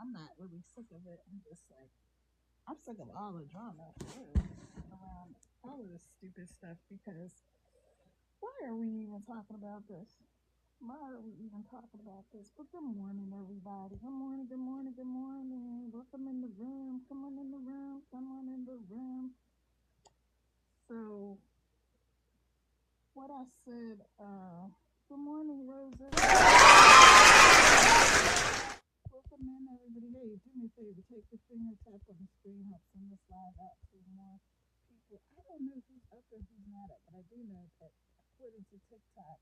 I'm not really sick of it. I'm just like I'm sick of all the drama around all of this stupid stuff because why are we even talking about this? Why are we even talking about this? But good morning, everybody. Good morning, good morning, good morning. Welcome in the room. Come on in the room. Come on in the room. So, what I said, good morning, Rosa. Welcome in, everybody. Hey, do me a favor. Take your finger, tap on the screen, help send this live out to more people. I don't know who's up and who's not up, but I do know that according to TikTok,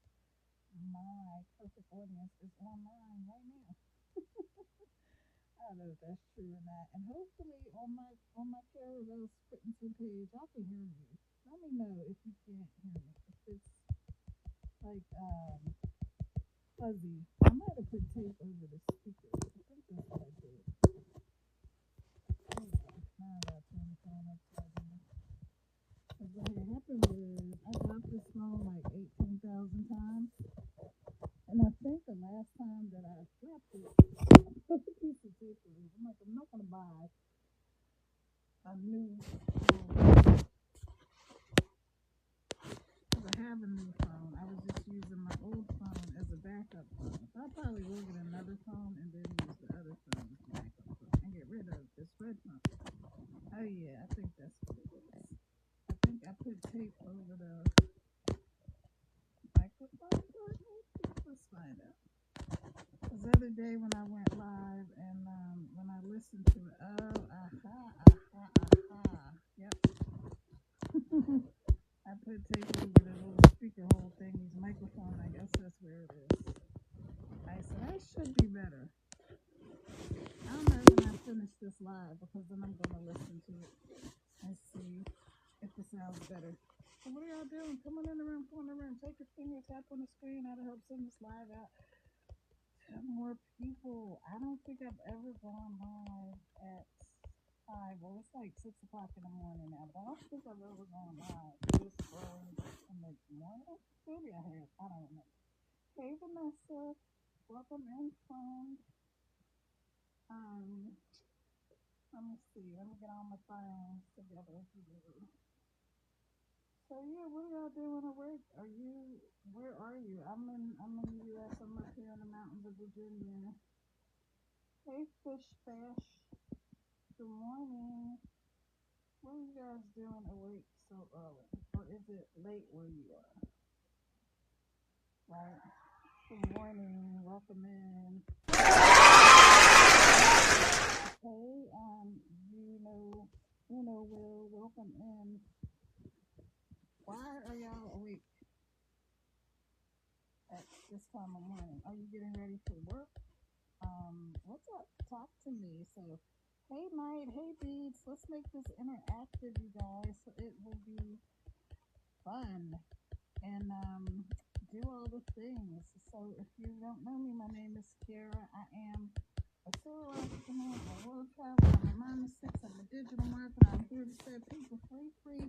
my perfect audience is online right now. I don't know if that's true or not. And hopefully on my Caravels Fitness page, y'all can hear me. Let me know if you can't hear me. If it's like fuzzy. I might have put tape over the speaker. I think that's what I did. There we go. Now I gotta turn the phone upside down. Because what had happened was I dropped this phone like 18,000 times. And I think the last time that I dropped it, I put a piece of tape over it. I'm like, I'm not gonna buy a new phone. Because I have a new phone. I was just using my old phone as a backup phone. So I probably will get another phone and then use the other phone as a backup phone and get rid of this red phone. Oh yeah, I think that's what it is. I think I put tape over the microphone. Let's find out. Because the other day when I went live and when I listened to it, oh, aha. Yep. I put tape over the little speaker hole thingy's microphone. I guess that's where it is. I said that should be better. I don't know when I finish this live because then I'm gonna listen to it and see if it sounds better. So what are y'all doing? Come on in the room. Come on in the room. Take your finger, tap on the screen. That'll help send this live out to more people. I don't think I've ever gone live at 5. Well, it's like 6 o'clock in the morning now, but I don't think I've ever gone live this early in the morning. Maybe I have. I don't know. Hey, Vanessa. Welcome in, friend. Um, Let me see. Let me get all my phones together here. So yeah, what are y'all doing at work? Are you? Where are you? I'm in the U.S. I'm up here in the mountains of Virginia. Hey, Fish Fash. Good morning. What are you guys doing awake so early, or is it late where you are? Right. Good morning. Welcome in. Hey, Will. Welcome in. Why are y'all awake at this time of morning? Are you getting ready for work? What's up? Talk to me. So, hey, Knight. Hey, Beads. Let's make this interactive, you guys. So it will be fun and do all the things. So, if you don't know me, my name is Kiara. I am a serial entrepreneur, a world traveler. I'm a mom of six. I'm a digital marketer. I'm here to set people free.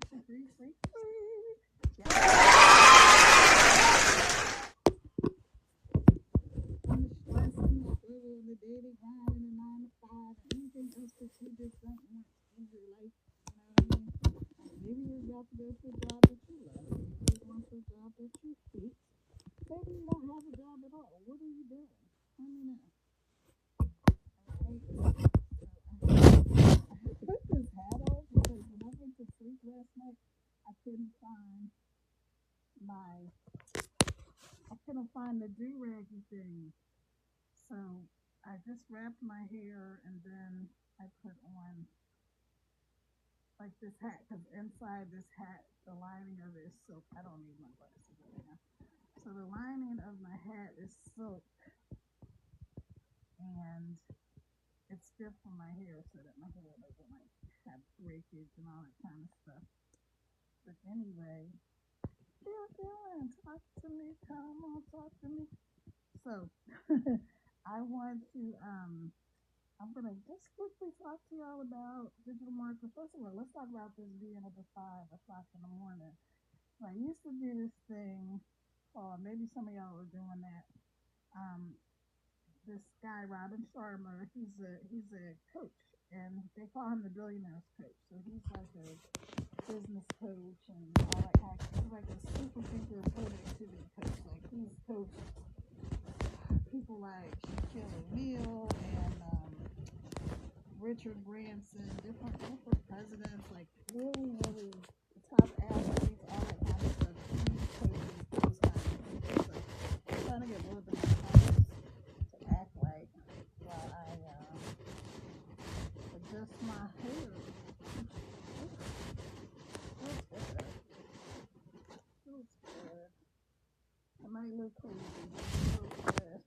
On the stress and the struggle, the daily grind, and the 9 to 5, and anything else that you just don't want in your life. You know what I mean? Maybe you're about to go to a job that you love. Maybe you're going to a job that you hate. Maybe you don't have a job at all. What are you doing? Let me know. Alright? I put this hat on because when I went to sleep last night, I couldn't find my I couldn't find the do raggy thing. So I just wrapped my hair and then I put on like this hat because inside this hat, the lining of it is silk. I don't need my glasses right now. So the lining of my hat is silk and it's good for my hair so that my hair doesn't like have breakage and all that kind of stuff. But anyway, how you doing? Talk to me. Come on, talk to me. So I want to I'm gonna just quickly talk to y'all about digital marketing. First of all, let's talk about this being up at 5 o'clock in the morning. So I used to do this thing, or maybe some of y'all are doing that. Um, this guy Robin Sharma. He's a coach, and they call him the billionaires coach. So he's like a business coach and all that kind of. He's like a super duper productivity coach. Like he's coached people like Shaquille O'Neal and Richard Branson, different presidents, like really top athletes, all that kind of stuff. He coaches those kind of people. So I'm trying to get a little bit more confidence to act like while I adjust my hair. Feels good. Feels good. I might look crazy, but it feels good.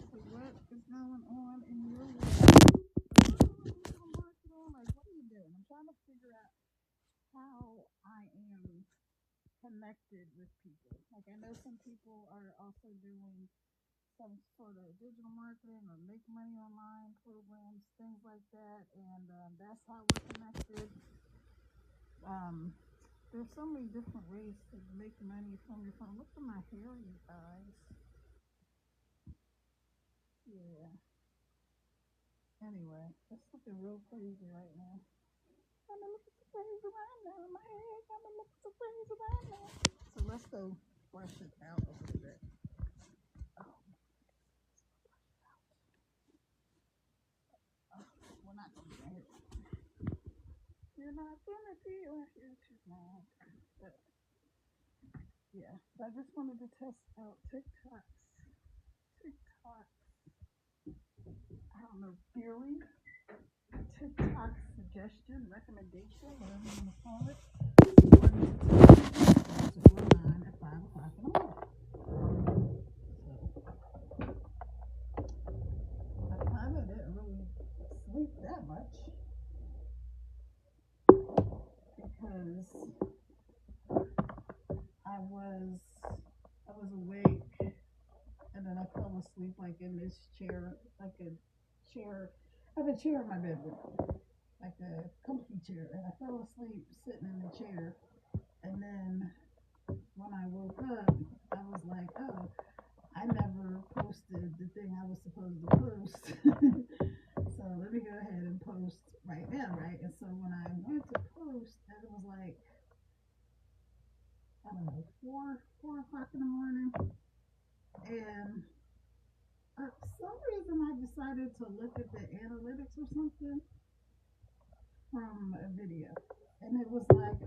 So what is going on in your world? Like, what are you doing? I'm trying to figure out how I am connected with people. Like, I know some people are also doing some sort of digital marketing or make money online programs, things like that, and that's how we're connected. Um, there's so many different ways to make money from your phone. Look at my hair, you guys. Yeah. Anyway, it's looking real crazy right now. I'm gonna look so crazy right now. My head gonna look so crazy right now. So let's go brush it out a little bit. Oh, we're not gonna be here. You're not gonna be here tonight. But yeah, so I just wanted to test out TikTok, I don't know, theory, TikTok suggestion, recommendation, whatever you want to call it. Online at 5 o'clock in the morning. So I kind of didn't really sleep that much because I was awake and then I fell asleep like in this chair, like a chair. I have a chair in my bedroom, like a comfy chair, and I fell asleep sitting in the chair. And then when I woke up, I was like, oh, I never posted the thing I was supposed to post. So let me go ahead and post right now, right? And so when I went to post, it was like, I don't know, 4 o'clock in the morning. And for some reason, I decided to look at the analytics or something from a video. And it was like,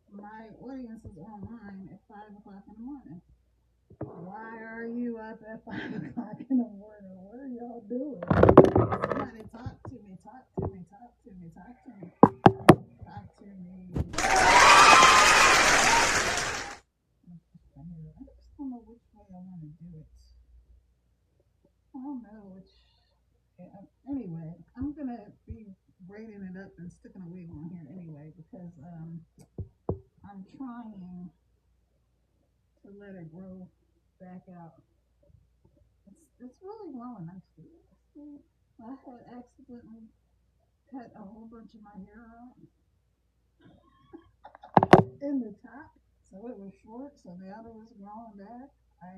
my audience is online at 5 o'clock in the morning. Why are you up at 5 o'clock in the morning? What are y'all doing? Somebody talk to me, talk to me, talk to me, talk to me, talk to me. I just don't know which way I want to do it. I don't know which. Yeah, anyway, I'm gonna be braiding it up and sticking a wig on here anyway because I'm trying to let it grow back out. It's really growing nicely. See, I had accidentally cut a whole bunch of my hair out in the top, so it was short. So now that it's growing back, I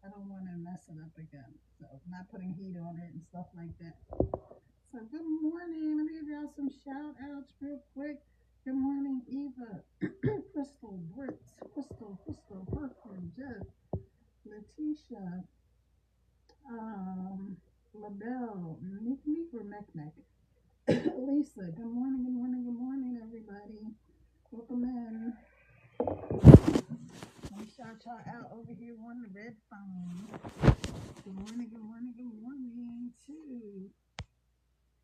don't want to mess it up again. So not putting heat on it and stuff like that. So good morning. Let me give y'all some shout outs real quick. Good morning, Eva, Crystal, Britt, Crystal, Perfume, Jeff, Letitia, LaBelle, Meek or Mech. Lisa, good morning, everybody. Welcome in. Let me shout y'all out over here on the red phone. Good morning to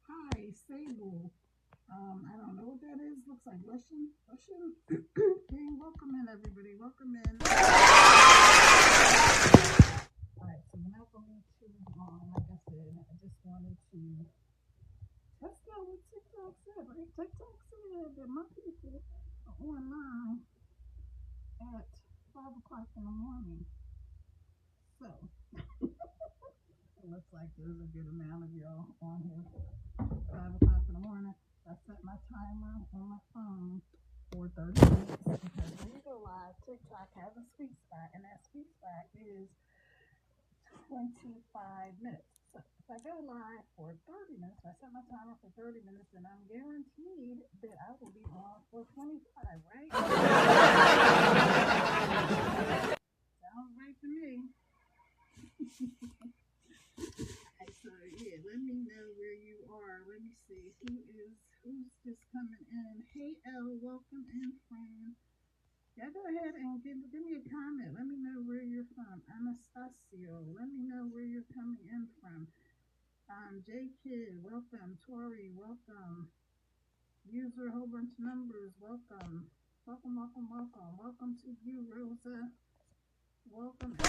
Hi, Sable. I don't know what that is. Looks like Russian. King, welcome in, everybody. Welcome in. Alright, so now for me to, like I said, I just wanted to test out what TikTok said, right? TikTok said that my people are online at 5 o'clock in the morning. So, it looks like there's a good amount of y'all on here. 5 o'clock in the morning. I set my timer on my phone for 30 minutes because when you go live, TikTok has a sweet spot, and that sweet spot is 25 minutes. So if I go live for 30 minutes, I set my timer for 30 minutes, and I'm guaranteed that I will be on for 25, right? Sounds right to me. So yeah, let me know where you are. Let me see who's just coming in. Hey L, welcome in, friend. Yeah, go ahead and give me a comment. Let me know where you're from. Anastasio, let me know where you're coming in from. J Kid, welcome. Tori, welcome. User, a whole bunch of numbers, welcome. Welcome, welcome, welcome. Welcome to you, Rosa. Welcome.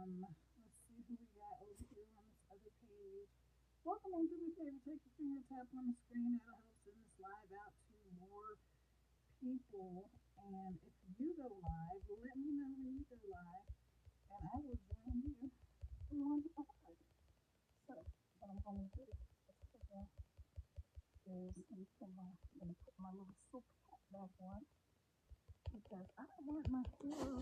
Let's see who we got over here on this other page. Welcome, and do me a favor, take your finger, tap on the screen. That'll help send this live out to more people. And if you go live, let me know when you go live, and I will join you on the live. So, what I'm going to do is let me put my little soup pot back on because I don't want my hair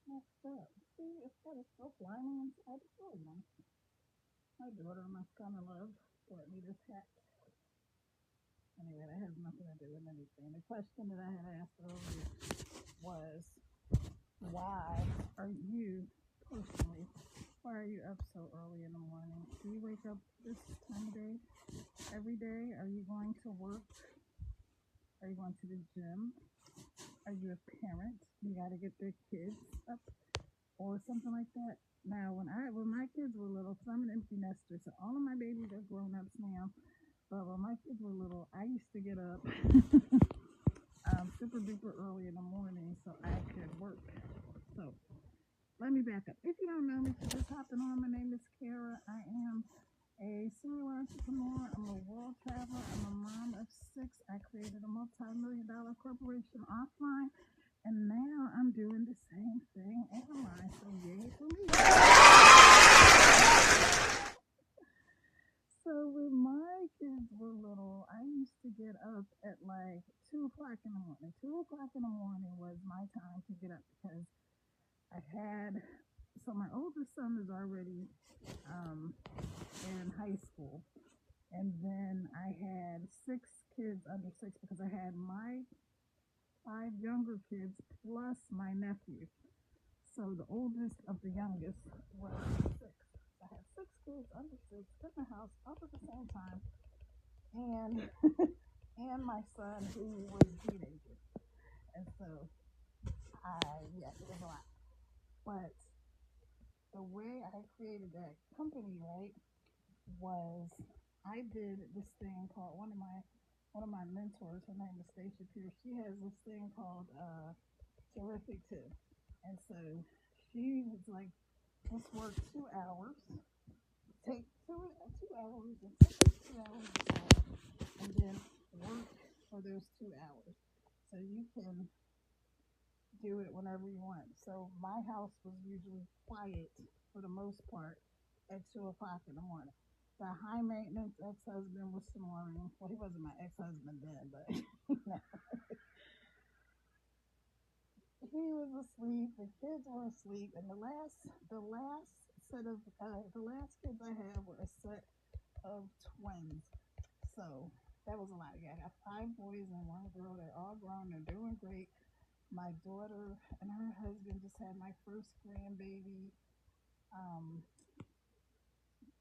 messed up. See, it's got a silk lining inside. It's really nice. My daughter and my son-in-law bought me this hat. Anyway, that has nothing to do with anything. The question that I had asked earlier was, why are you personally, why are you up so early in the morning? Do you wake up this time of day every day? Are you going to work? Are you going to the gym? Are you a parent? You got to get their kids up or something like that. Now, when my kids were little, because I'm an empty nester, so all of my babies are grown ups now. But when my kids were little, I used to get up super duper early in the morning so I could work. So let me back up. If you don't know me, if you're just hopping on, my name is Kara. I am a serial entrepreneur. I'm a world traveler. I'm a mom of 6. I created a multi-million-dollar corporation offline. And now I'm doing the same thing online, so yay for me. So when my kids were little, I used to get up at like 2 o'clock in the morning. 2 o'clock in the morning was my time to get up because so my oldest son is already in high school. And then I had 6 kids under 6 because I had my 5 younger kids plus my nephew. So the oldest of the youngest was 6. So I had 6 kids under 6 in the house up at the same time, and and my son who was a teenager. And so it was a lot. But the way I created that company, right, was I did this thing called one of my mentors. Her name is Stacia Pierce. She has this thing called Terrific Tip. And so she was like, let's work 2 hours, take 2 hours, and take 2 hours and then work for those 2 hours. So you can do it whenever you want. So my house was usually quiet for the most part at 2 o'clock in the morning. The high maintenance ex-husband was snoring. Well, he wasn't my ex-husband then, but he was asleep. The kids were asleep, and the last set of the last kids I had were a set of twins. So that was a lot. Yeah, I got 5 boys and 1 girl. They're all grown. They're doing great. My daughter and her husband just had my first grandbaby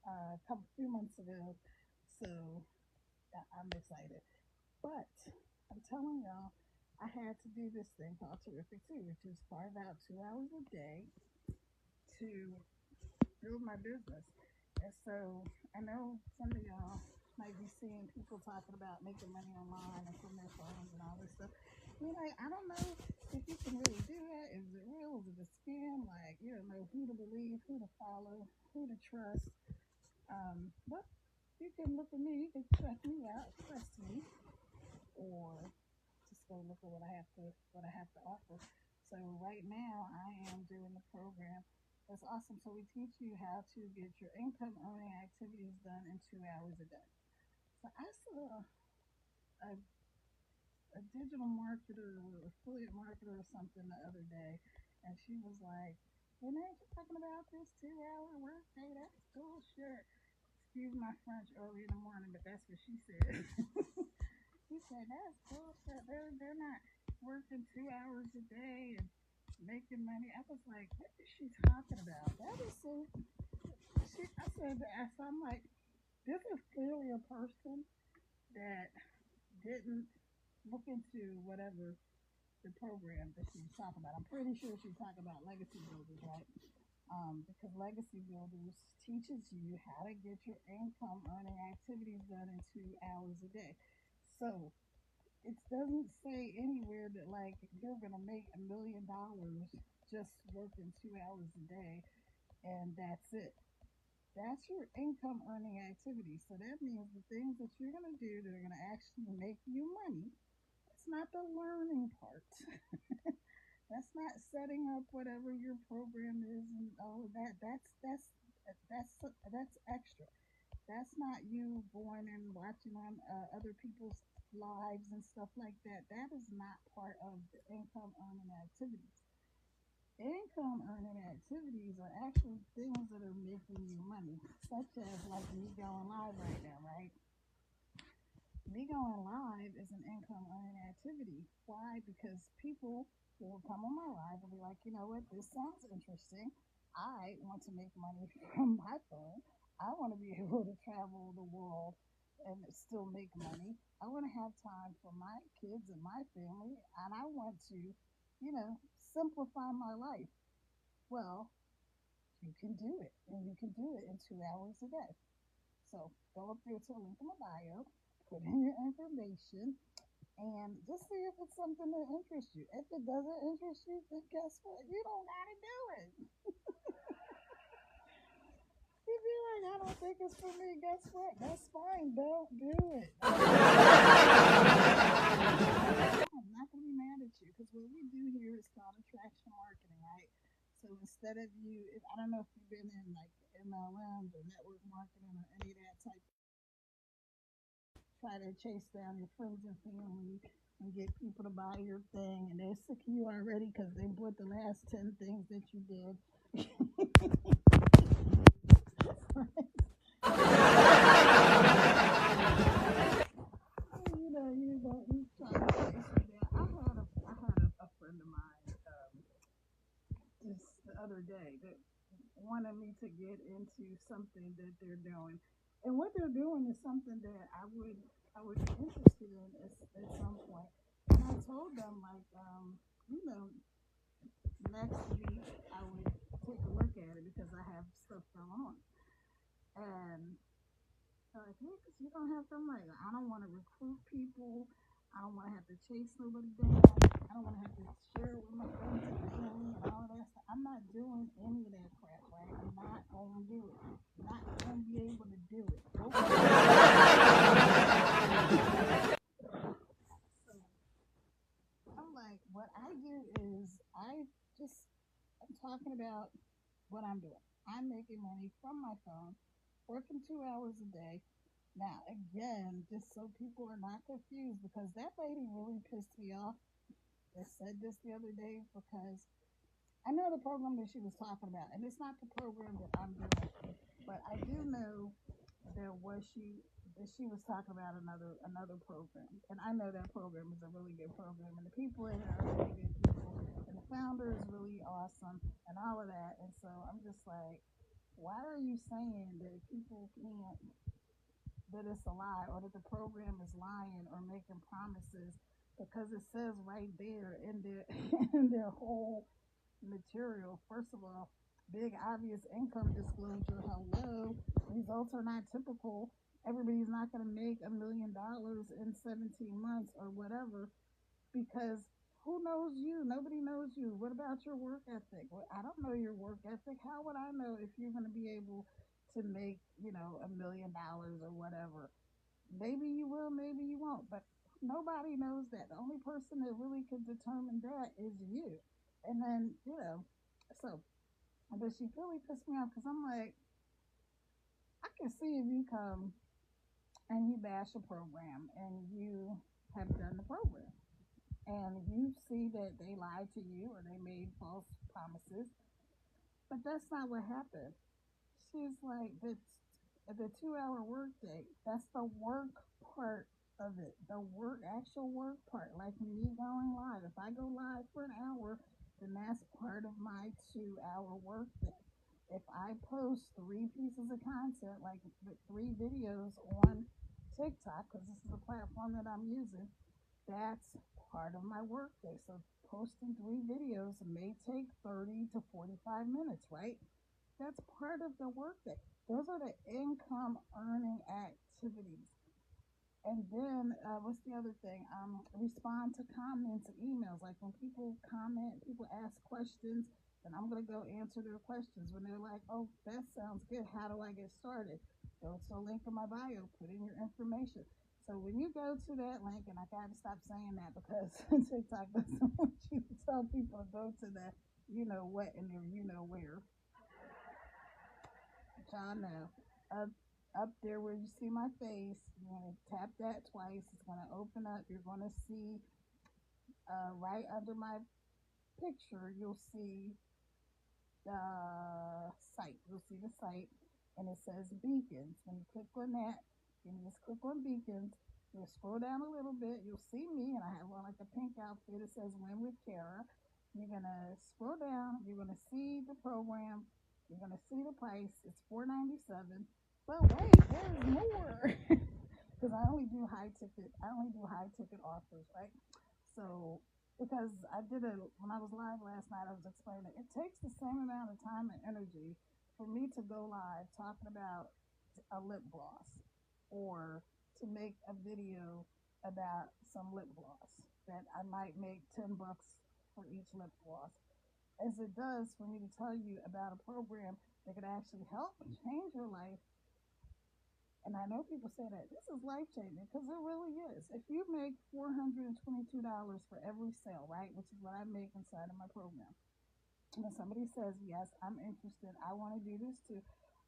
a few months ago. So I'm excited. But I'm telling y'all, I had to do this thing called Terrific Too, which is carve out 2 hours a day to build my business. And so I know some of y'all might be seeing people talking about making money online and from their phones and all this stuff. You're like, I don't know if you can really do that. Is it real? Is it a scam? Like, you don't know who to believe, who to follow, who to trust. But you can look at me, you can check me out, trust me, or just go look at what I have to offer. So right now I am doing the program. That's awesome. So we teach you how to get your income earning activities done in 2 hours a day. So I saw a, a digital marketer or affiliate marketer or something the other day, and she was like, "When ain't you talking about this 2 hour work day? That's bullshit." Excuse my French early in the morning, but that's what she said. She said that's bullshit. They're not working 2 hours a day and making money. I was like, what is she talking about? That is so. I said that. So I'm like, this is clearly a person that didn't look into whatever the program that she was talking about. I'm pretty sure she's talking about legacy builders, right? Because legacy builders teaches you how to get your income earning activities done in 2 hours a day. So it doesn't say anywhere that like you're gonna make $1 million just working 2 hours a day and that's it. That's your income earning activity. So that means the things that you're gonna do that are gonna actually make you money. It's not the learning part. That's not setting up whatever your program is and all of that. That's extra. That's not you going and watching on other people's lives and stuff like that. That is not part of the income earning activities. Income earning activities are actually things that are making you money, such as like me going live right now, right? Me going live is an income earning activity. Why? Because people will come on my live and be like, you know what, this sounds interesting. I want to make money from my phone. I want to be able to travel the world and still make money. I want to have time for my kids and my family, and I want to, simplify my life. Well, you can do it, and you can do it in 2 hours a day. So go up there to the link in my bio, put in your information, and just see if it's something that interests you. If it doesn't interest you, then guess what? You don't gotta do it. If you're like, I don't think it's for me, guess what? That's fine. Don't do it. I'm not gonna be mad at you because what we do here is called attraction marketing, right? So instead of you, I don't know if you've been in like MLMs or network marketing or any of that type, try to chase down your friends and family and get people to buy your thing, and they're sick of you already because they bought the last 10 things that you did. You try to chase them down. I had a friend of mine just the other day that wanted me to get into something that they're doing, and what they're doing is something that I would be interested in at some point. And I told them like, you know, next week I would take a look at it because I have stuff going on. And they're like, yeah, because you don't have to. I'm like, I don't want to recruit people. I don't want to have to chase nobody down. I don't want to have to share it with my friends and family and all of that stuff. I'm not doing any of that crap, right? I'm not going to do it. I'm not going to be able to do it. So I'm like, what I do is I'm talking about what I'm doing. I'm making money from my phone, working 2 hours a day. Now, again, just so people are not confused, because that lady really pissed me off that said this the other day, because I know the program that she was talking about, and it's not the program that I'm doing, but I do know there was she was talking about another program, and I know that program is a really good program, and the people in it are really good people, and the founder is really awesome, and all of that. And so I'm just like, why are you saying that people can't, that it's a lie, or that the program is lying or making promises, because it says right there in their in their whole material. First of all, big obvious income disclosure. Hello, results are not typical. Everybody's not going to make $1 million in 17 months or whatever, because who knows you? Nobody knows you. What about your work ethic? Well, I don't know your work ethic. How would I know if you're going to be able to make, $1 million or whatever? Maybe you will, maybe you won't, but nobody knows that. The only person that really can determine that is you. And then, so, but she really pissed me off because I'm like, I can see if you come and you bash a program and you have done the program. And you see that they lied to you or they made false promises, but that's not what happened. She's like, the 2 hour workday, that's the work part of it. The work, actual work part, like me going live. If I go live for an hour, then that's part of my 2 hour workday. If I post three pieces of content, like three videos on TikTok, because this is the platform that I'm using, that's part of my workday. So posting three videos may take 30 to 45 minutes, right? That's part of the workday. Those are the income earning activities. And then what's the other thing? Respond to comments and emails. Like when people comment, people ask questions, then I'm gonna go answer their questions. When they're like, "Oh, that sounds good. How do I get started?" Go to a link in my bio. Put in your information. So when you go to that link, and I gotta stop saying that because TikTok doesn't want you to tell people to go to that, you know what, and their you know where. Y'all know. Up up there where you see my face, you're gonna tap that twice. It's gonna open up. You're gonna see right under my picture. You'll see the site. You'll see the site, and it says beacons. When you click on that, you just click on beacons. You'll scroll down a little bit. You'll see me, and I have on like a pink outfit. It says "Win with Kara." You're gonna scroll down. You're gonna see the program. You're gonna see the price. It's $4.97. But wait, there's more. Because I only do high ticket. I only do high ticket offers, right? So because I did it when I was live last night, I was explaining it takes the same amount of time and energy for me to go live talking about a lip gloss or to make a video about some lip gloss that I might make $10 for each lip gloss as it does for me to tell you about a program that could actually help change your life. And I know people say that this is life changing because it really is. If you make $422 for every sale, right, which is what I make inside of my program, and if somebody says, "Yes, I'm interested, I want to do this too,"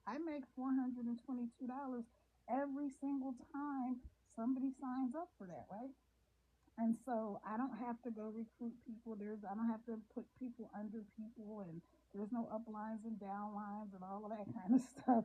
I make $422 every single time somebody signs up for that, right? And so I don't have to go recruit people. I don't have to put people under people, and there's no uplines and downlines and all of that kind of stuff.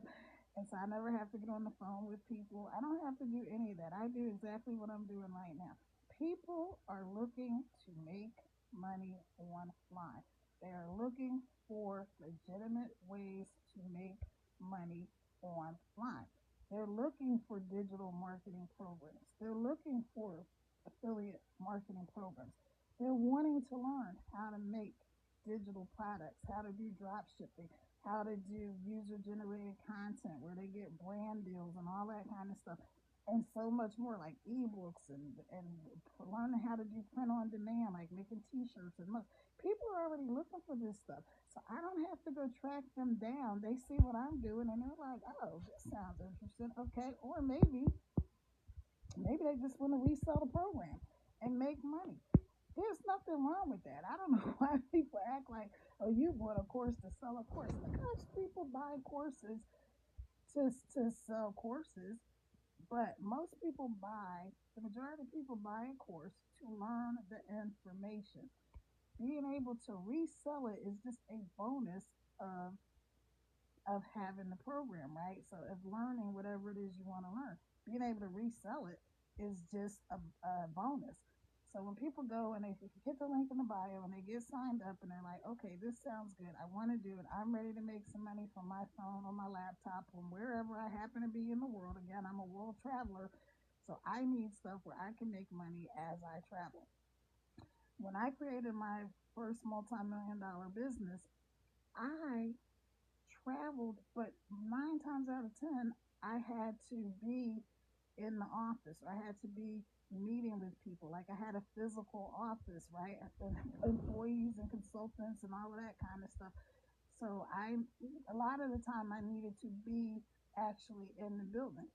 And so I never have to get on the phone with people. I don't have to do any of that. I do exactly what I'm doing right now. People are looking to make money online. They are looking for legitimate ways to make money online. They're looking for digital marketing programs. They're looking for affiliate marketing programs. They're wanting to learn how to make digital products, how to do drop shipping, how to do user generated content where they get brand deals and all that kind of stuff. And so much more like ebooks and learning how to do print on demand, like making t-shirts and much. People are already looking for this stuff. So I don't have to go track them down. They see what I'm doing and they're like, "Oh, this sounds interesting." Okay. Or maybe they just want to resell the program and make money. There's nothing wrong with that. I don't know why people act like, "Oh, you bought a course to sell a course." Because people buy courses to sell courses, but most people buy, the majority of people buy a course to learn the information. Being able to resell it is just a bonus of of having the program, right? So of learning whatever it is you want to learn, being able to resell it is just a bonus. So when people go and they hit the link in the bio and they get signed up and they're like, "Okay, this sounds good. I want to do it. I'm ready to make some money from my phone or my laptop or wherever I happen to be in the world." Again, I'm a world traveler, so I need stuff where I can make money as I travel. When I created my first multi-million-dollar business, I traveled, but 9 times out of 10, I had to be in the office. I had to be meeting with people. Like I had a physical office, right? Employees and consultants and all of that kind of stuff. So a lot of the time, I needed to be actually in the building.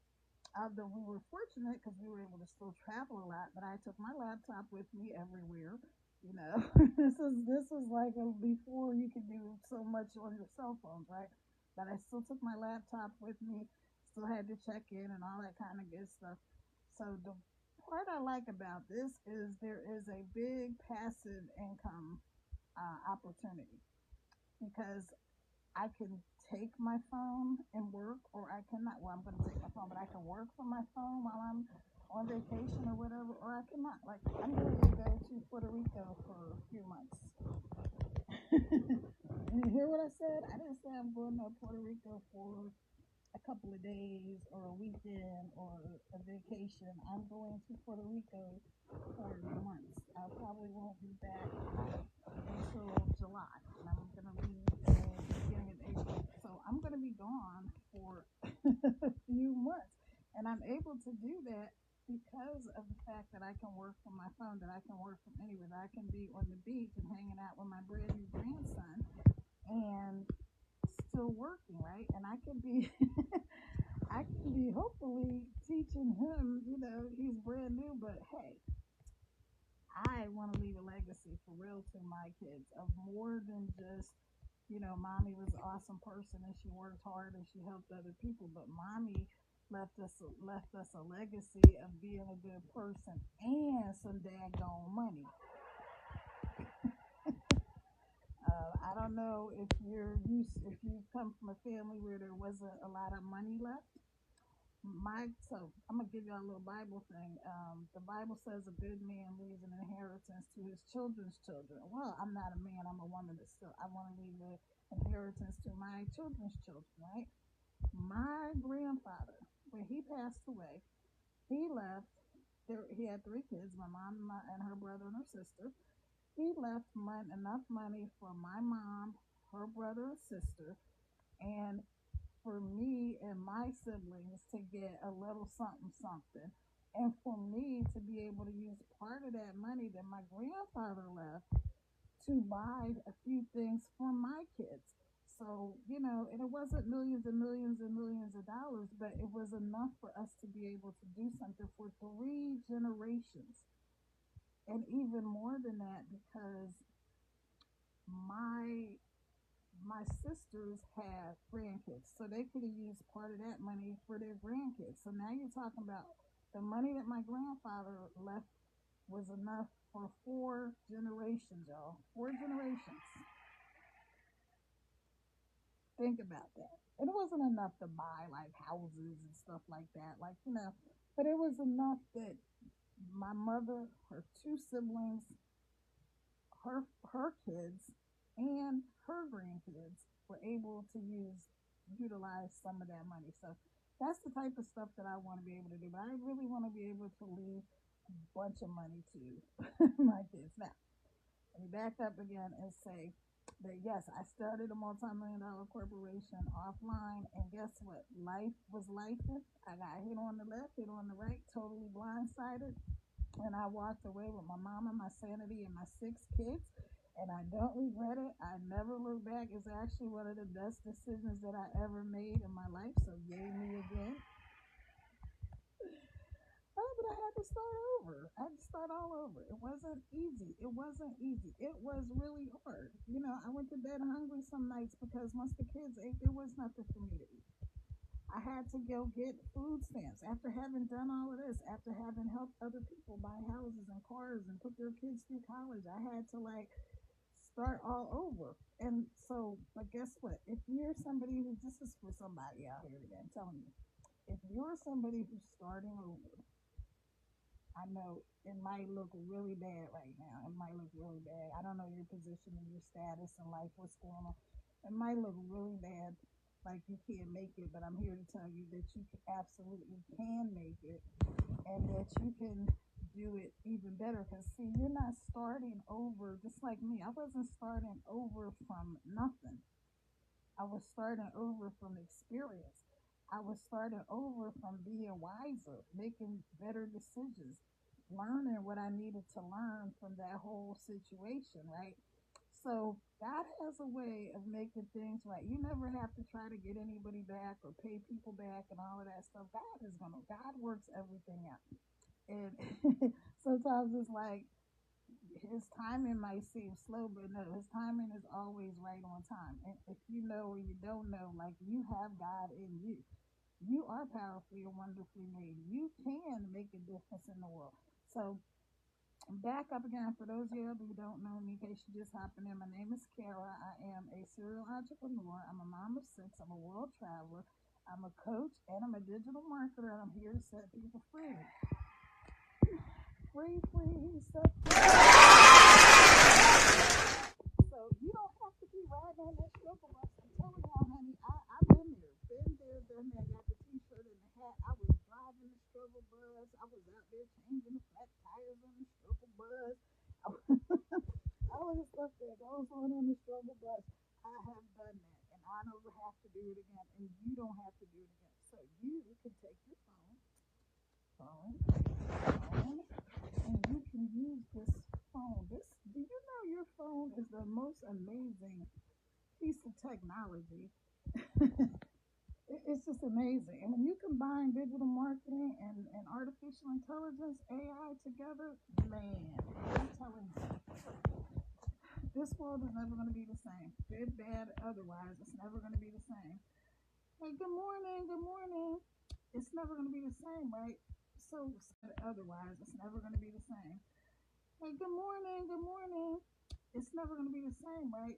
Although we were fortunate because we were able to still travel a lot, but I took my laptop with me everywhere. You know, this is like before you could do so much on your cell phones, right? But I still took my laptop with me, still had to check in and all that kind of good stuff. So the part I like about this is there is a big passive income opportunity because I can take my phone and work, or I cannot. Well, I'm going to take my phone, but I can work from my phone while I'm on vacation or whatever, or I cannot. Like, I'm going to go to Puerto Rico for a few months. You hear what I said? I didn't say I'm going to Puerto Rico for a couple of days or a weekend or a vacation. I'm going to Puerto Rico for months. I probably won't be back until July, and I'm going to leave in the beginning of April. So I'm going to be gone for a few months, and I'm able to do that because of the fact that I can work from my phone, that I can work from anywhere, that I can be on the beach and hanging out with my brand new grandson and still working, right? And I can be I can be hopefully teaching him, he's brand new, but hey, I want to leave a legacy for real to my kids of more than just, mommy was an awesome person and she worked hard and she helped other people, but mommy left us a legacy of being a good person and some daggone money. I don't know if you come from a family where there wasn't a lot of money left. So I'm gonna give y'all a little Bible thing. The Bible says a good man leaves an inheritance to his children's children. Well, I'm not a man, I'm a woman, but still, I want to leave an inheritance to my children's children, right? My grandfather, when he passed away, he left. He had three kids: my mom and her brother and her sister. He left enough money for my mom, her brother and sister, and for me and my siblings to get a little something something, and for me to be able to use part of that money that my grandfather left to buy a few things for my kids. So, and it wasn't millions and millions and millions of dollars, but it was enough for us to be able to do something for three generations. And even more than that, because my my sisters had grandkids, so they could have used part of that money for their grandkids. So now you're talking about the money that my grandfather left was enough for four generations, y'all. Four generations. Think about that. And it wasn't enough to buy like houses and stuff like that, but it was enough that my mother, her two siblings, her her kids, and her grandkids were able to utilize some of that money. So that's the type of stuff that I want to be able to do. But I really want to be able to leave a bunch of money to my kids. Now, let me back up again and say that yes, I started a multi-million-dollar corporation offline, and guess what? Life was life. I got hit on the left, hit on the right, totally blindsided, and I walked away with my mama, my sanity, and my six kids. And I don't regret it. I never look back. It's actually one of the best decisions that I ever made in my life. So yay me again. Oh, but I had to start over. I had to start all over. It wasn't easy. It wasn't easy. It was really hard. I went to bed hungry some nights because once the kids ate, there was nothing for me to eat. I had to go get food stamps after having done all of this, after having helped other people buy houses and cars and put their kids through college. I had to start all over. And so, but guess what? If you're somebody who, this is for somebody out here today, I'm telling you, if you're somebody who's starting over, I know it might look really bad right now. It might look really bad. I don't know your position and your status in life, what's going on. It might look really bad, like you can't make it, but I'm here to tell you that you absolutely can make it and that you can do it even better. Because, see, you're not starting over just like me. I wasn't starting over from nothing. I was starting over from experience. I was starting over from being wiser, making better decisions, learning what I needed to learn from that whole situation, right? So God has a way of making things right. You never have to try to get anybody back or pay people back and all of that stuff. God works everything out. And sometimes it's like his timing might seem slow, but no, his timing is always right on time. And if you know or you don't know, like, you have God in you. You are powerfully and wonderfully made. You can make a difference in the world. So, back up again for those of you who don't know me, in case you just hopping in. My name is Kara. I am a serial entrepreneur. I'm a mom of six. I'm a world traveler. I'm a coach and I'm a digital marketer. And I'm here to set people free. Free, free, set So you don't have to be riding on that struggle bus. I'm telling y'all, honey, I've been there. Been there, done that. Got the t-shirt and the hat. I was driving the struggle bus. I was out there changing the flat tires on the struggle bus. All of the stuff that goes on the struggle bus, I have done that. And I don't have to do it again. And you don't have to do it again. So you can take your phone, and you can use this phone. Do you know your phone is the most amazing piece of technology? It's just amazing. And when you combine digital marketing and artificial intelligence, AI together, man, I'm telling you, this world is never going to be the same. Good, bad, otherwise, it's never going to be the same. Hey, good morning, good morning. It's never going to be the same, right? So, otherwise, it's never going to be the same. Hey, good morning, good morning. It's never going to be the same, right?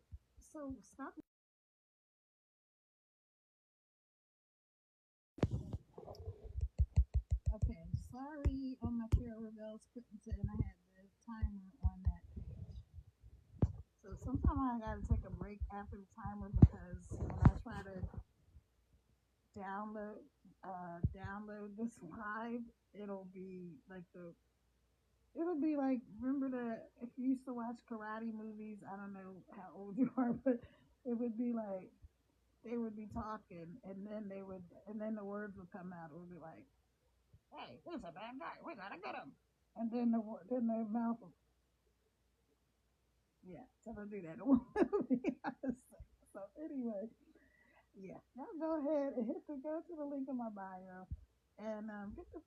So, stop. Okay, sorry on my Carol Bells couldn't say, and I had the timer on that page. So sometimes I gotta take a break after the timer because when I try to download download this live, it'll be like it'll be like, remember if you used to watch karate movies, I don't know how old you are, but it would be like they would be talking and then the words would come out. It would be like, hey, he's a bad guy. We gotta get him. And then the mouth will, yeah, so don't do that. So anyway, yeah, y'all go ahead and go to the link in my bio and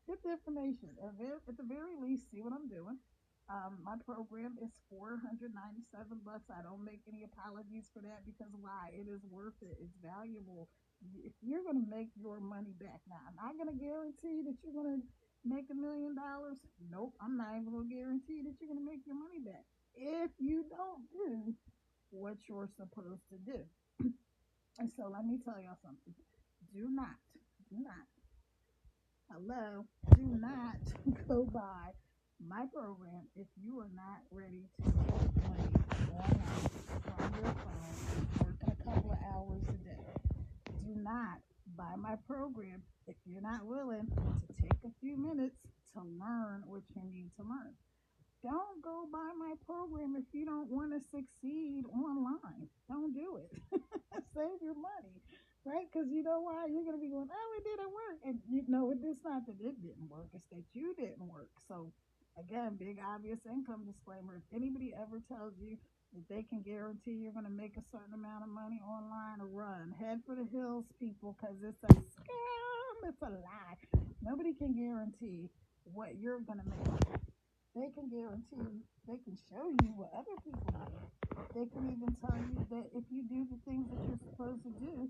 get the information. At the very least, see what I'm doing. My program is $497. I don't make any apologies for that because why? It is worth it. It's valuable. If you're going to make your money back, now I'm not going to guarantee that you're going to make $1 million. Nope, I'm not even going to guarantee that you're going to make your money back if you don't do what you're supposed to do. And so let me tell y'all something. Do not, do not, hello, do not go by my program if you are not ready to make money online from your phone working a couple of hours a day. Do not buy my program if you're not willing to take a few minutes to learn what you need to learn. Don't go buy my program if you don't want to succeed online. Don't do it. Save your money, right? Because you know why? You're going to be going, oh, it didn't work. And you know, it's not that it didn't work, it's that you didn't work. So, again, big obvious income disclaimer. If anybody ever tells you that they can guarantee you're going to make a certain amount of money online, run. Head for the hills, people, because it's a scam. It's a lie. Nobody can guarantee what you're going to make. They can guarantee, they can show you what other people do. They can even tell you that if you do the things that you're supposed to do,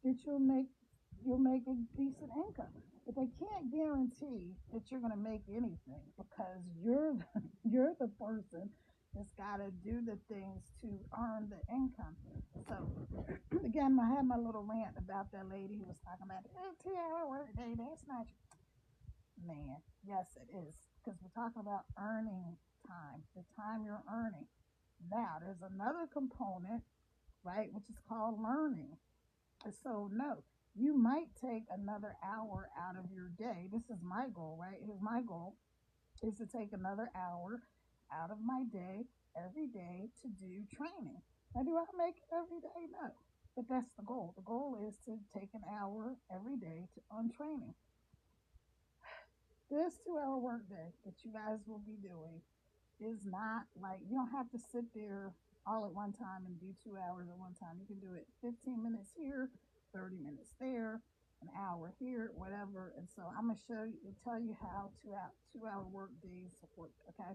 that you'll make a decent income. But they can't guarantee that you're going to make anything because you're the person that's got to do the things to earn the income. So again, I had my little rant about that lady who was talking about 2 hour work day. That's not man. Yes, it is because we're talking about earning time, the time you're earning. Now, there's another component, right, which is called learning. So, no, you might take another hour out of your day. This is my goal, right? Here's my goal is to take another hour out of my day every day to do training. Now, do I make it every day? No. But that's the goal. The goal is to take an hour every day on training. This 2 hour workday that you guys will be doing is not like you don't have to sit there all at one time and do 2 hours at one time. You can do it 15 minutes here, 30 minutes there, an hour here, whatever. And so I'm gonna show you, tell you how 2 hour work days work. Okay.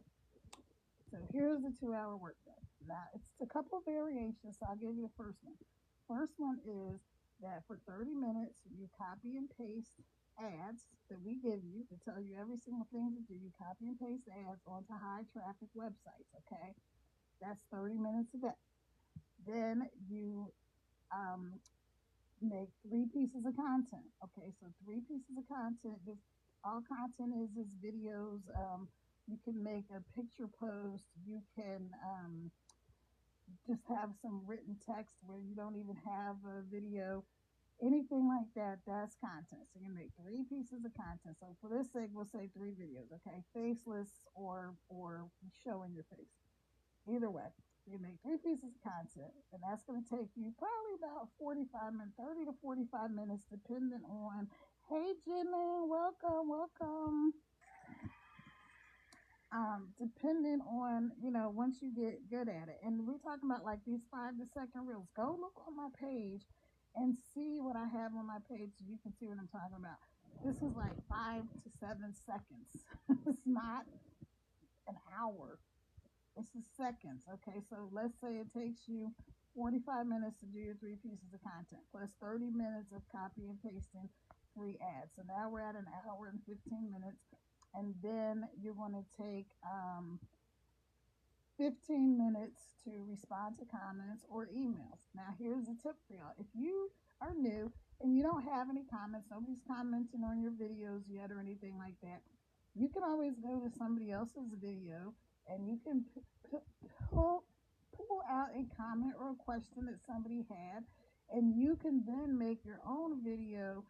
So here's the 2 hour work day. Now it's a couple of variations. So I'll give you the first one. First one is that for 30 minutes you copy and paste ads that we give you to tell you every single thing to do. You copy and paste ads onto high traffic websites, okay? That's 30 minutes a day. Then you um, make three pieces of content. Okay, so three pieces of content. Just all content is videos. You can make a picture post. You can just have some written text where you don't even have a video. Anything like that, that's content. So you make three pieces of content. So for this sake, we'll say three videos. Okay, faceless or showing your face. Either way, you make three pieces of content, and that's going to take you probably about 45 minutes, 30 to 45 minutes, depending on. Hey, Jenny, welcome, welcome. Depending on, once you get good at it, and we're talking about like these 5 to 2 reels. Go look on my page and see what I have on my page, so you can see what I'm talking about. This is like 5 to 7 seconds. It's not an hour. This is seconds. Okay, so let's say it takes you 45 minutes to do your three pieces of content plus 30 minutes of copy and pasting three ads. So now we're at an hour and 15 minutes. And then you're going to take 15 minutes to respond to comments or emails. Now, here's a tip for y'all. If you are new and you don't have any comments, nobody's commenting on your videos yet or anything like that, you can always go to somebody else's video and you can pull, pull out a comment or a question that somebody had, and you can then make your own video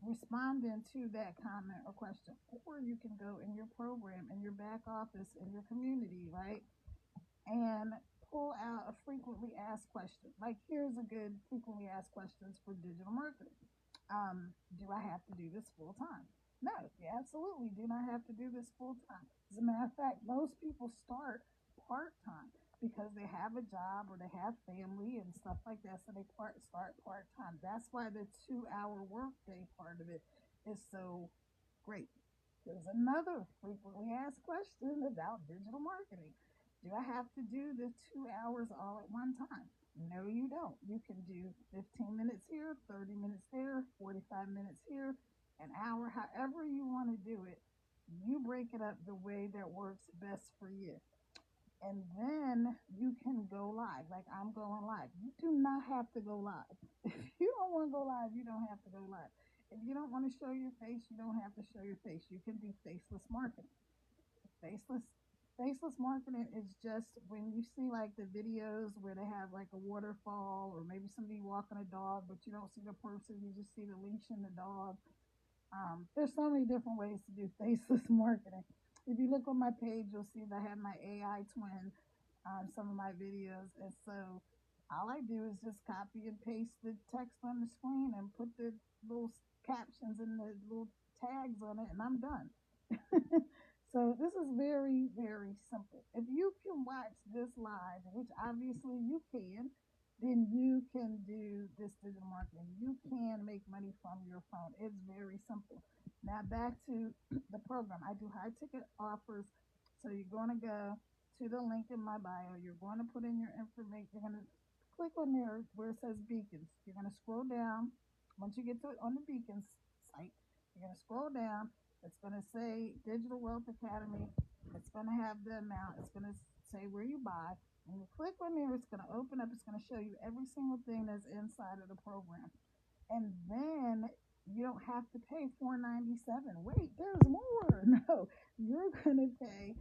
responding to that comment or question. Or you can go in your program, in your back office, in your community, right? And pull out a frequently asked question. Like, here's a good frequently asked questions for digital marketing. Do I have to do this full time? No, you absolutely do not have to do this full time. As a matter of fact, most people start part time because they have a job or they have family and stuff like that. So they start part time. That's why the 2 hour workday part of it is so great. Here's another frequently asked question about digital marketing. Do I have to do the 2 hours all at one time? No, you don't. You can do 15 minutes here, 30 minutes there, 45 minutes here, an hour, however you want to do it. You break it up the way that works best for you. And then you can go live. Like I'm going live. You do not have to go live. If you don't want to go live, you don't have to go live. If you don't want to show your face, you don't have to show your face. You can do faceless marketing. Faceless faceless marketing is just when you see like the videos where they have like a waterfall or maybe somebody walking a dog, but you don't see the person, you just see the leash and the dog. There's so many different ways to do faceless marketing. If you look on my page, you'll see that I have my AI twin on some of my videos. And so all I do is just copy and paste the text on the screen and put the little captions and the little tags on it, and I'm done. So this is very, very simple. If you can watch this live, which obviously you can, then you can do this digital marketing. You can make money from your phone. It's very simple. Now back to the program. I do high ticket offers. So you're going to go to the link in my bio. You're going to put in your information. You're going to click on there where it says beacons. You're going to scroll down. Once you get to it on the beacons site, you're going to scroll down. It's going to say Digital Wealth Academy. It's going to have the amount. It's going to say where you buy. When you click on there, it's going to open up. It's going to show you every single thing that's inside of the program. And then you don't have to pay $4.97. Wait, there's more. No, you're going to pay.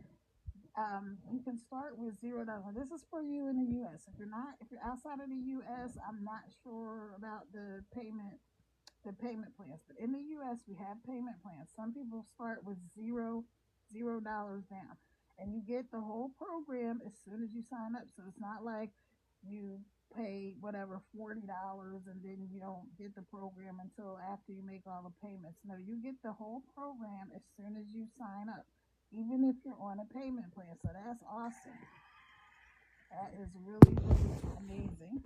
You can start with $0. This is for you in the U.S. If you're outside of the U.S., I'm not sure about the payment plans. But in the US, we have payment plans. Some people start with $0 down. And you get the whole program as soon as you sign up. So it's not like you pay whatever $40 and then you don't get the program until after you make all the payments. No, you get the whole program as soon as you sign up, even if you're on a payment plan. So that's awesome. That is really, really amazing.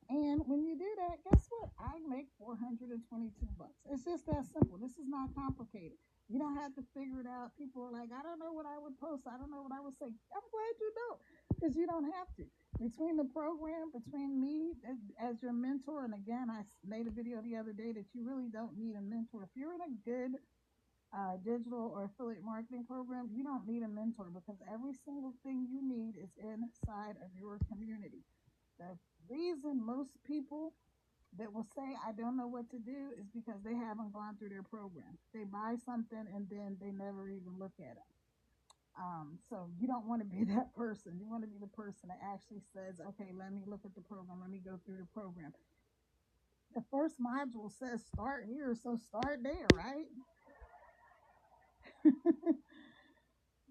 And when you do that, guess what? I make $422. It's just that simple. This is not complicated. You don't have to figure it out. People are like, I don't know what I would post. I don't know what I would say. I'm glad you don't, because you don't have to. between the program, between me as your mentor, and again, I made a video the other day that you really don't need a mentor. If you're in a good digital or affiliate marketing program, you don't need a mentor because every single thing you need is inside of your community. The reason most people that will say, I don't know what to do, is because they haven't gone through their program. They buy something and then they never even look at it. So you don't want to be that person. You want to be the person that actually says, okay, let me look at the program. Let me go through the program. The first module says start here, so start there, right?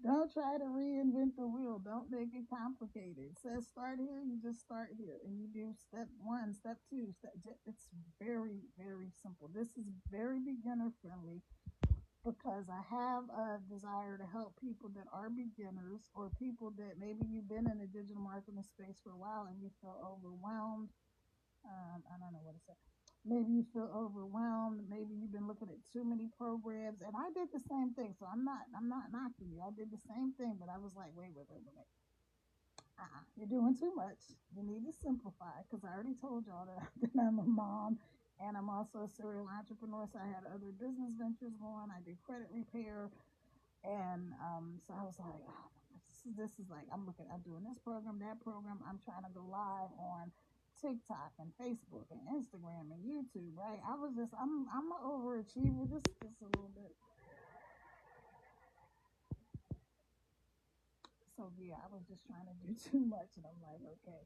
Don't try to reinvent the wheel. Don't make it complicated. It says start here, you just start here. And you do step one, step two. It's very, very simple. This is very beginner friendly because I have a desire to help people that are beginners or people that maybe you've been in the digital marketing space for a while and you feel overwhelmed. I don't know what to say. Maybe you feel overwhelmed. Maybe you've been looking at too many programs, and I did the same thing. So I'm not knocking you. I did the same thing, but I was like, wait. You're doing too much. You need to simplify because I already told y'all that, that I'm a mom and I'm also a serial entrepreneur. So I had other business ventures going. I did credit repair, and so I was like, oh, this is like I'm doing this program, that program. I'm trying to go live on TikTok and Facebook and Instagram and YouTube, right? I'm an overachiever, just a little bit. So yeah, I was just trying to do too much, and I'm like, okay,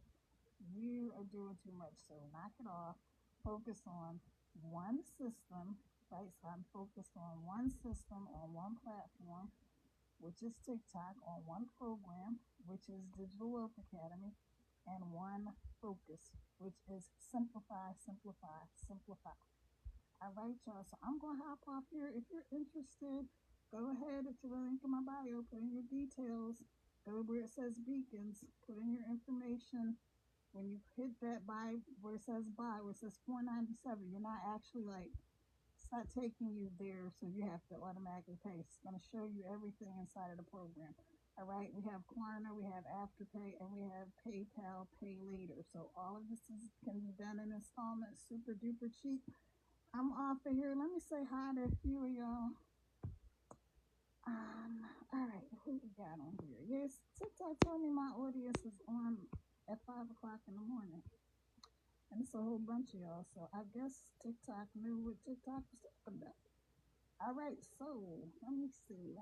you are doing too much. So knock it off. Focus on one system, right? So I'm focused on one system on one platform, which is TikTok, on one program, which is Digital Wealth Academy, and one focus, which is simplify, simplify, simplify. All right, y'all. So I'm going to hop off here. If you're interested, go ahead to the link in my bio, put in your details, go where it says beacons, put in your information. When you hit that buy, where it says 497, you're not actually like, it's not taking you there, so you have to automatically pay. It's going to show you everything inside of the program. All right, we have Klarna, we have Afterpay, and we have PayPal Pay Later. So all of this can be done in installments, super duper cheap. I'm off of here. Let me say hi to a few of y'all. All right, who we got on here? Yes, TikTok told me my audience is on at 5 o'clock in the morning. And it's a whole bunch of y'all. So I guess TikTok knew what TikTok was talking about. All right, so let me see.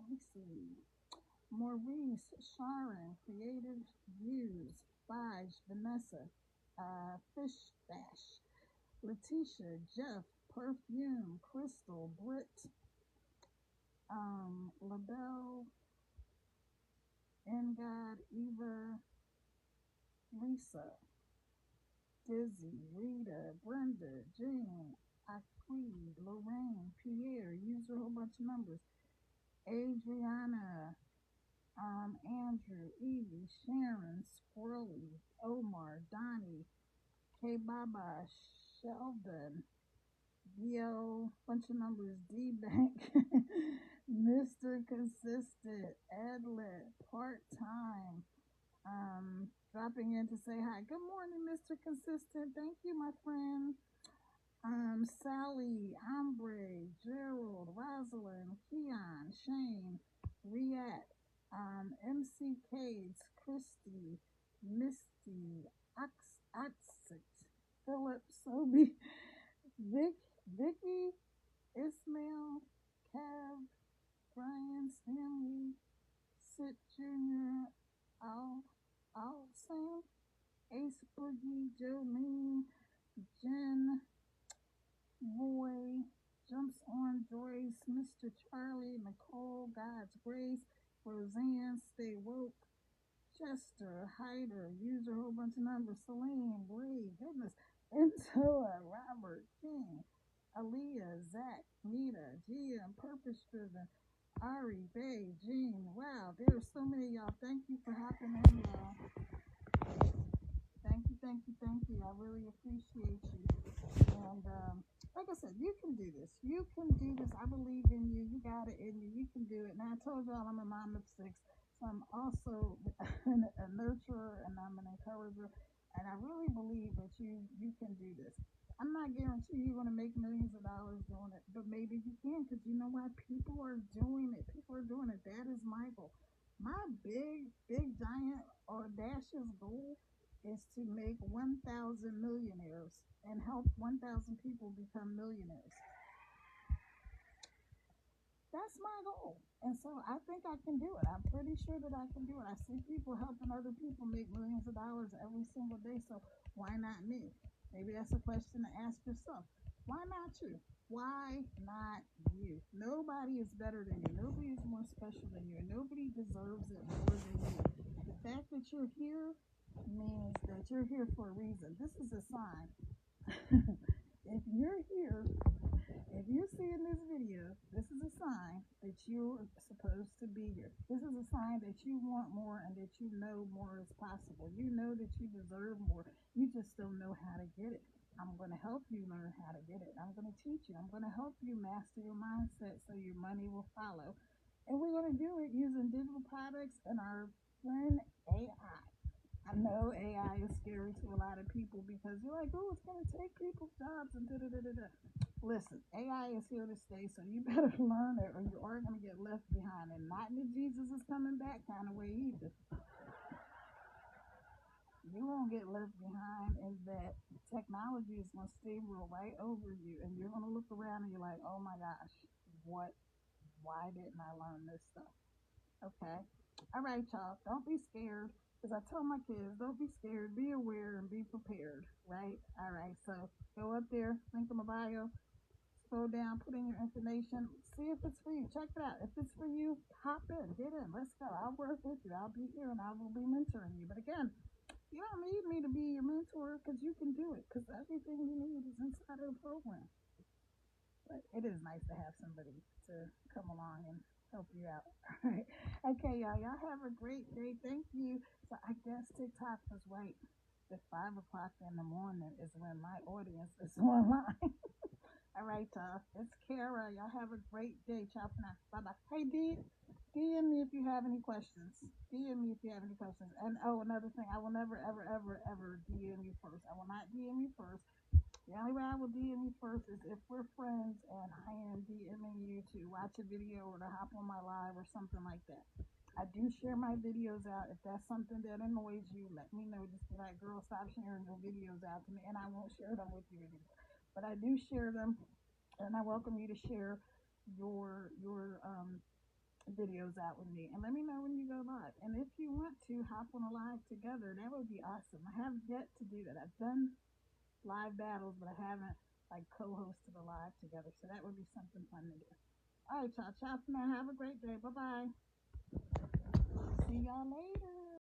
Maurice, Sharon, Creative Views, Fudge, Vanessa, Fish Dash, Letitia, Jeff, Perfume, Crystal, Britt, LaBelle, God, Eva, Lisa, Dizzy, Rita, Brenda, Jean, Aqui, Lorraine, Pierre, use a whole bunch of numbers. Adriana, Andrew, Evie, Sharon, Squirrely, Omar, Donnie, K Baba, Sheldon, Yo, bunch of numbers, D Bank, Mr. Consistent, Edlet, Part Time, dropping in to say hi. Good morning, Mr. Consistent. Thank you, my friend. Sally, Ombre, Gerald, Rosalind, Keon, Shane, Riat, MC Cades, Christy, Misty, Oxit, Philip, Sobe, Vicky, Ismail, Cav, Brian, Stanley, Sid Jr., Al, Sam, Ace Boogie, Jolene, Jen, Roy, Jumps on Joyce, Mr. Charlie, Nicole, God's Grace, Roseanne, Stay Woke, Chester, Hyder, use a whole bunch of numbers, Celine, Bree, goodness, Intoa, Robert, King, Aaliyah, Zach, Nita, Gia, Purpose Driven, Ari, Bay, Jean. Wow, there are so many of y'all. Thank you for hopping in, y'all. Thank you. I really appreciate you. And like I said, you can do this. You can do this. I believe in you. You got it in you. You can do it. Now I told y'all I'm a mom of six, so I'm also a nurturer and I'm an encourager. And I really believe that you can do this. I'm not guaranteeing you're going to make millions of dollars doing it, but maybe you can because you know what? People are doing it. People are doing it. That is my goal. My big, giant, audacious goal is to make 1,000 millionaires and help 1,000 people become millionaires. That's my goal. And so I think I can do it. I'm pretty sure that I can do it. I see people helping other people make millions of dollars every single day. So why not me? Maybe that's a question to ask yourself. Why not you? Why not you? Nobody is better than you. Nobody is more special than you. And nobody deserves it more than you. The fact that you're here means that you're here for a reason. This is a sign. If you're here, if you see in this video, this is a sign that you're supposed to be here. This is a sign that you want more and that you know more is possible. You know that you deserve more. You just don't know how to get it. I'm going to help you learn how to get it. I'm going to teach you. I'm going to help you master your mindset so your money will follow. And we're going to do it using digital products and our friend AI. I know AI is scary to a lot of people because you're like, oh, it's going to take people's jobs and da da da da da. Listen, AI is here to stay, so you better learn it or you are going to get left behind. And not in the Jesus is coming back kind of way either. You won't get left behind in that technology is going to steamroll right over you. And you're going to look around and you're like, oh my gosh, what? Why didn't I learn this stuff? Okay. All right, y'all. Don't be scared. Because I tell my kids, don't be scared, be aware, and be prepared. Right? All right. So go up there, link in my bio, scroll down, put in your information, see if it's for you. Check it out. If it's for you, hop in, get in. Let's go. I'll work with you. I'll be here and I will be mentoring you. But again, you don't need me to be your mentor because you can do it. Because everything you need is inside of the program. But it is nice to have somebody to come along and help you out. All right. Okay, y'all. Y'all have a great day. Thank you. So I guess TikTok was right. At 5 o'clock in the morning is when my audience is online. All right, y'all. It's Kara. Y'all have a great day. Ciao for now. Bye bye. Hey, DM me if you have any questions. DM me if you have any questions. And oh, another thing, I will never, ever, ever, ever DM you first. I will not DM you first. The only way I will DM you first is if we're friends and I am DMing you to watch a video or to hop on my live or something like that. I do share my videos out. If that's something that annoys you, let me know. Just be like, girl, stop sharing your videos out to me, and I won't share them with you anymore. But I do share them, and I welcome you to share your videos out with me, and let me know when you go live. And if you want to hop on a live together, that would be awesome. I have yet to do that. I've done live battles, but I haven't like co-hosted a live together. So that would be something fun to do. All right, y'all. Ciao for now. Have a great day. Bye bye. See y'all later.